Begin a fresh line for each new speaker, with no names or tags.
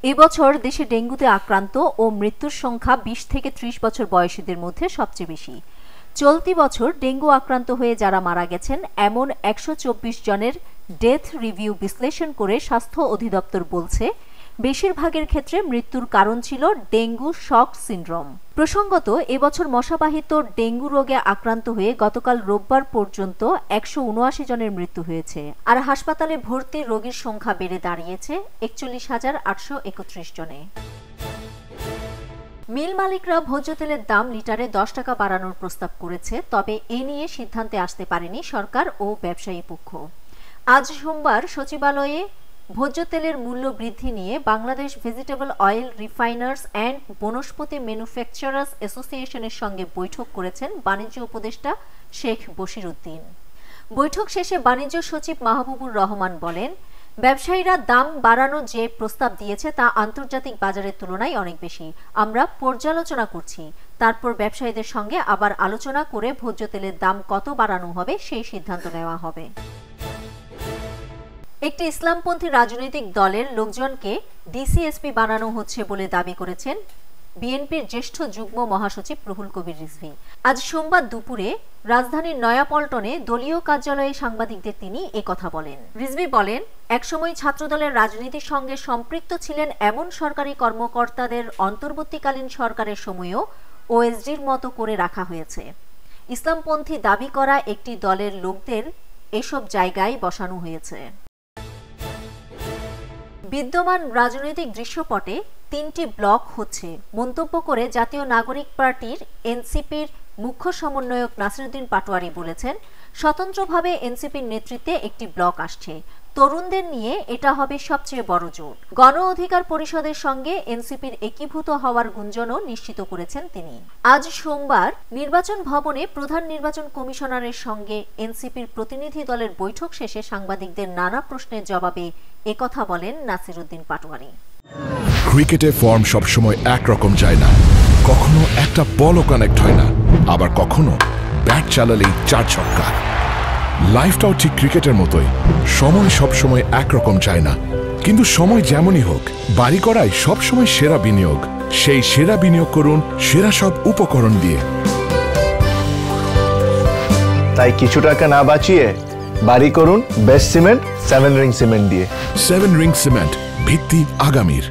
এবছর দেশে ডেঙ্গুতে আক্রান্ত ও মৃত্যুর সংখ্যা ২০ থেকে ৩০ বছর বয়সীদের মধ্যে সবচেয়ে বেশি। চলতি বছর ডেঙ্গু আক্রান্ত হয়ে যারা মারা গেছেন এমন ১২৪ জনের ডেথ রিভিউ বিশ্লেষণ করে স্বাস্থ্য অধিদপ্তর বলছে, বেশিরভাগের ক্ষেত্রে মৃত্যুর কারণ ছিল ডেঙ্গু শক সিন্ড্রোম। প্রসঙ্গত, এবছর মশাবাহিত ডেঙ্গু রোগে আক্রান্ত হয়ে গতকাল রোববার পর্যন্ত ১৭৯ জনের মৃত্যু হয়েছে, আর হাসপাতালে ভর্তি রোগীর সংখ্যা বেড়ে দাঁড়িয়েছে ৪১,৮৩১ জনে। মিল মালিকরা ভোজ্য তেলের দাম লিটারে ১০ টাকা বাড়ানোর প্রস্তাব করেছে, তবে এ নিয়ে সিদ্ধান্তে আসতে পারেনি সরকার ও ব্যবসায়ী পক্ষ। আজ সোমবার সচিবালয়ে ভোজ্য তেলের মূল্য বৃদ্ধি নিয়ে Bangladesh vegetable oil refiners and vanaspati manufacturers অ্যাসোসিয়েশনের সঙ্গে বৈঠক করেছেন বাণিজ্য উপদেষ্টা শেখ বশির উদ্দিন। বৈঠক শেষে বাণিজ্য সচিব মাহবুবুর রহমান বলেন, ব্যবসায়ীরা দাম বাড়ানো যে প্রস্তাব দিয়েছে তা আন্তর্জাতিক বাজারের তুলনায় অনেক বেশি। আমরা পর্যালোচনা করছি, তারপর ব্যবসায়ীদের সঙ্গে আবার আলোচনা করে ভোজ্য তেলের দাম কত বাড়ানো হবে সেই সিদ্ধান্ত নেওয়া হবে। একটি ইসলামপন্থী রাজনৈতিক দলের লোকজনকে ডিসিএসপি বানানো হচ্ছে বলে দাবি করেছেন বিএনপির জ্যেষ্ঠ যুগ্ম মহাসচিব রুহুল কবির রিজভী। আজ সোমবার দুপুরে রাজধানীর নয়াপল্টনে দলীয় কার্যালয়ে সাংবাদিকদের তিনি একথা বলেন। রিজভী বলেন, একসময় ছাত্রদলের রাজনীতির সঙ্গে সম্পৃক্ত ছিলেন এমন সরকারি কর্মকর্তাদের অন্তর্বর্তীকালীন সরকারের সময়েও ওএসডির মতো করে রাখা হয়েছে। ইসলামপন্থী দাবি করা একটি দলের লোকদের এসব জায়গায় বসানো হয়েছে। বিদ্যমান রাজনৈতিক দৃশ্যপটে ৩টি ব্লক হচ্ছে মন্তব্য করে জাতীয় নাগরিক পার্টির এনসিপির মুখ্য সমন্বয়ক নাসিরুদ্দিন পাটোয়ারি বলেছেন, স্বতন্ত্রভাবে এনসিপির নেতৃত্বে একটি ব্লক আসছে। তরুণদের নিয়ে এটা হবে সবচেয়ে বড় জোট। গণ অধিকার পরিষদের সঙ্গে এনসিপির একীভূত হওয়ার গুঞ্জনও নিশ্চিত করেছেন তিনি। আজ সোমবার নির্বাচন ভবনে প্রধান নির্বাচন কমিশনারের সঙ্গে এনসিপির প্রতিনিধি দলের বৈঠক শেষে সাংবাদিকদের নানা প্রশ্নের জবাবে একথা বলেন নাসিরুদ্দিন পাটোয়ারি।
ক্রিকেটে ফর্ম সবসময় একরকম যায় না, কখনো একটা বলও কানেক্ট হয় না, আবার কখনো ব্যাট চালালেই ৪ ছক্কা। লাইফটাও ঠিক ক্রিকেটের মতোই, সময় সবসময় একরকম যায় না, কিন্তু সময় যেমনই হোক বাড়ি করাই সবসময় সেরা বিনিয়োগ। সেই সেরা বিনিয়োগ করুন সেরা সব উপকরণ দিয়ে।
তাই কিছু টাকা না বাঁচিয়ে বাড়ি করুন বেস্ট সিমেন্ট 7 রিং সিমেন্ট দিয়ে।
7 রিং সিমেন্ট, ভিত্তি আগামীর।